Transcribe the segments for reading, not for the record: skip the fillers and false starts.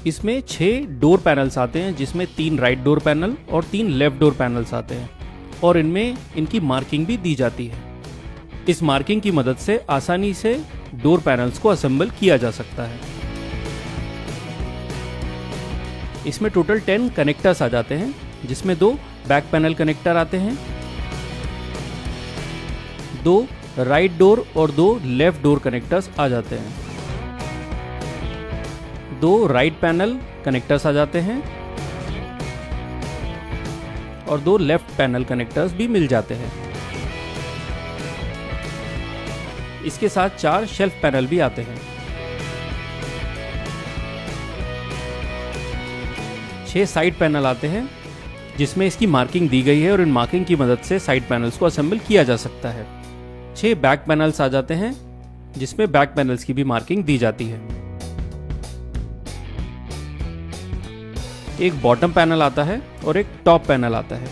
इसमें 6 door panels आते हैं, जिसमें 3 राइट डोर पैनल और 3 लेफ्ट डोर पैनल्स आते हैं, और इनमें इनकी मार्किंग भी दी जाती है। इस मार्किंग की मदद से आसानी से डोर पैनल्स को असेंबल किया जा सकता है। इसमें टोटल 10 कनेक्टर्स आ जाते हैं, जिसमें 2 बैक पैनल कनेक्टर आते हैं, 2 राइट डोर और 2 लेफ्ट डोर कनेक्टर्स आ जाते हैं, 2 राइट पैनल कनेक्टर्स आ जाते हैं और 2 लेफ्ट पैनल कनेक्टर्स भी मिल जाते हैं। इसके साथ 4 शेल्फ पैनल भी आते हैं। 6 साइड पैनल आते हैं, जिसमें इसकी मार्किंग दी गई है और इन मार्किंग की मदद से साइड पैनल्स को असेंबल किया जा सकता है। 6 बैक पैनल्स आ जाते हैं, जिसमें बैक पैनल्स की भी मार्किंग दी जाती है। एक बॉटम पैनल आता है और एक टॉप पैनल आता है।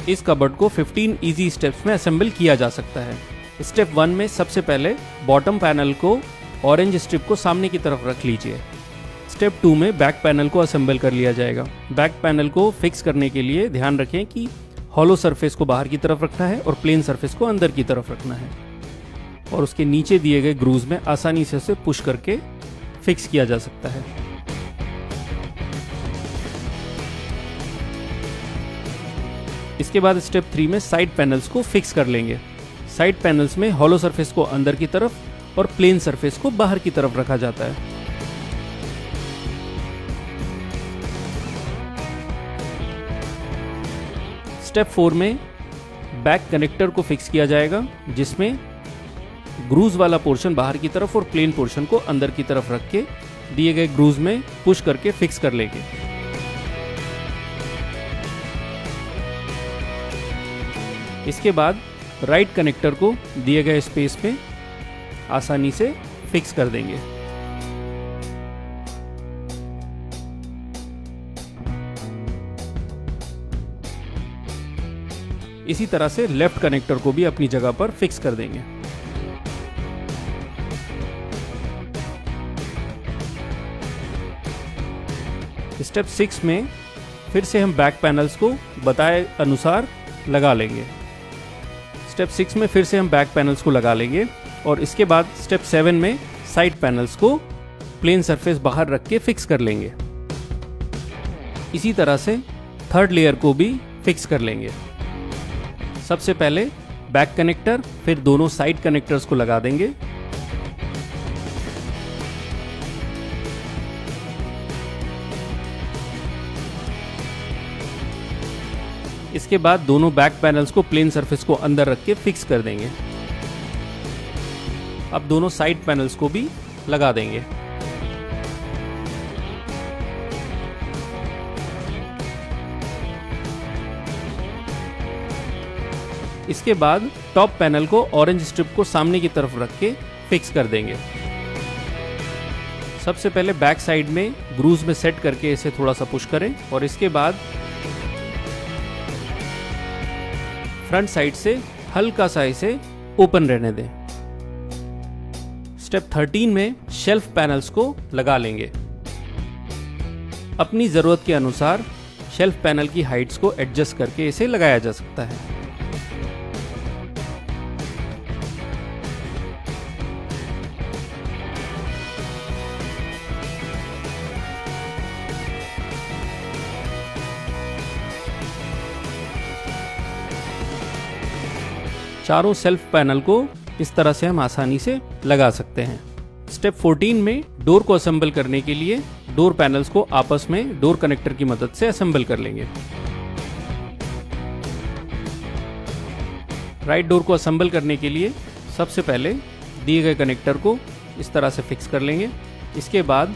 इस कबर्ड को 15 इजी स्टेप्स में असेंबल किया जा सकता है। स्टेप 1 में सबसे पहले बॉटम पैनल को ऑरेंज स्ट्रिप को सामने की तरफ रख लीजिए। स्टेप 2 में बैक पैनल को असेंबल कर लिया जाएगा। बैक पैनल को फिक्स करने के लिए ध्यान रखें कि हॉलो सरफेस को बाहर की तरफ रखना है और प्लेन सरफेस को अंदर की तरफ रखना है, और उसके नीचे दिए गए ग्रूव्स में आसानी से उसे पुश करके फिक्स किया जा सकता है। इसके बाद स्टेप 3 में साइड पैनल्स को फिक्स कर लेंगे। साइड पैनल्स में हॉलो सरफेस को अंदर की तरफ और प्लेन सरफेस को बाहर की तरफ रखा जाता है। स्टेप 4 में बैक कनेक्टर को फिक्स किया जाएगा, जिसमें ग्रूव्स वाला पोर्शन बाहर की तरफ और प्लेन पोर्शन को अंदर की तरफ रख के दिए गए ग्रूव्स में पुश करके फिक्स कर लेंगे। इसके बाद राइट कनेक्टर को दिए गए स्पेस में आसानी से फिक्स कर देंगे। इसी तरह से लेफ्ट कनेक्टर को भी अपनी जगह पर फिक्स कर देंगे। स्टेप 6 में फिर से हम बैक पैनल्स को बताए अनुसार लगा लेंगे। स्टेप 6 में फिर से हम बैक पैनल्स को लगा लेंगे और इसके बाद स्टेप 7 में साइड पैनल्स को प्लेन सरफेस बाहर रख के फिक्स कर लेंगे। इसी तरह से थर्ड लेयर को भी फिक्स कर लेंगे। सबसे पहले बैक कनेक्टर, फिर दोनों साइड कनेक्टर्स को लगा देंगे। इसके बाद दोनों बैक पैनल्स को प्लेन सरफेस को अंदर रख के फिक्स कर देंगे। अब दोनों साइड पैनल्स को भी लगा देंगे। इसके बाद टॉप पैनल को ऑरेंज स्ट्रिप को सामने की तरफ रख के फिक्स कर देंगे। सबसे पहले बैक साइड में ग्रूव्स में सेट करके इसे थोड़ा सा पुश करें और इसके बाद फ्रंट साइड से हल्का सा इसे ओपन रहने दें। स्टेप 13 में शेल्फ पैनल्स को लगा लेंगे। अपनी जरूरत के अनुसार शेल्फ पैनल की हाइट्स को एडजस्ट करके इसे लगाया जा सकता है। चारों सेल्फ पैनल को इस तरह से हम आसानी से लगा सकते हैं। स्टेप 14 में डोर को असेंबल करने के लिए डोर पैनल्स को आपस में डोर कनेक्टर की मदद से असेंबल कर लेंगे। राइट डोर को असेंबल करने के लिए सबसे पहले दिए गए कनेक्टर को इस तरह से फिक्स कर लेंगे। इसके बाद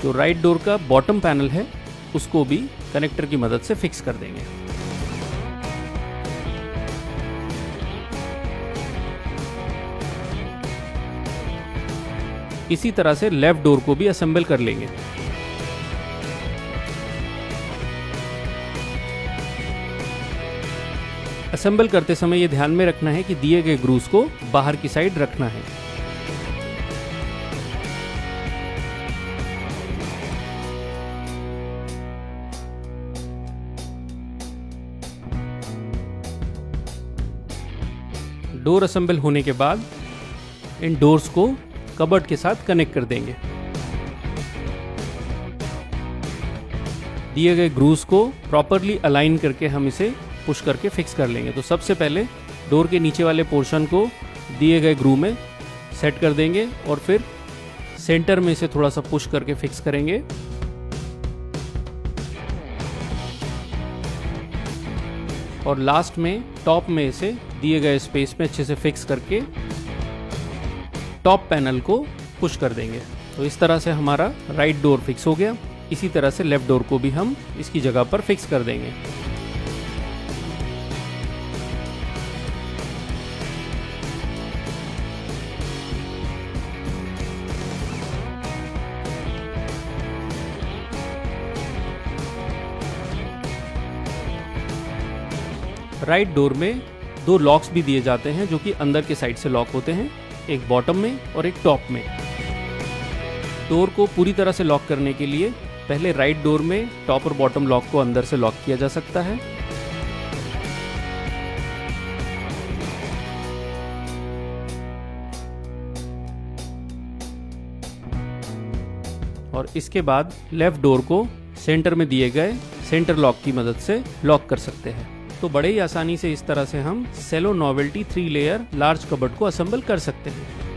जो राइट डोर का बॉटम पैनल है उसको भी कनेक्टर की मदद से फिक्स कर देंगे। इसी तरह से लेफ्ट डोर को भी असेंबल कर लेंगे। असेंबल करते समय ये ध्यान में रखना है कि दिए गए ग्रूव्स को बाहर की साइड रखना है। डोर असेंबल होने के बाद इन डोर्स को कबर्ड के साथ कनेक्ट कर देंगे। दिए गए ग्रूव्स को प्रॉपरली अलाइन करके हम इसे पुश करके फिक्स कर लेंगे। तो सबसे पहले डोर के नीचे वाले पोर्शन को दिए गए ग्रूव में सेट कर देंगे और फिर सेंटर में इसे थोड़ा सा पुश करके फिक्स करेंगे। और लास्ट में टॉप में इसे दिए गए स्पेस में अच्छे से फिक्स करके टॉप पैनल को पुश कर देंगे। तो इस तरह से हमारा राइट डोर फिक्स हो गया। इसी तरह से लेफ्ट डोर को भी हम इसकी जगह पर फिक्स कर देंगे। राइट डोर में दो लॉक्स भी दिए जाते हैं जो कि अंदर के साइड से लॉक होते हैं, एक बॉटम में और एक टॉप में। डोर को पूरी तरह से लॉक करने के लिए पहले राइट डोर में टॉप और बॉटम लॉक को अंदर से लॉक किया जा सकता है। और इसके बाद लेफ्ट डोर को सेंटर में दिए गए सेंटर लॉक की मदद से लॉक कर सकते हैं। तो बड़े ही आसानी से इस तरह से हम सेलो नोवेल्टी 3 लेयर लार्ज कबर्ड को असेंबल कर सकते हैं।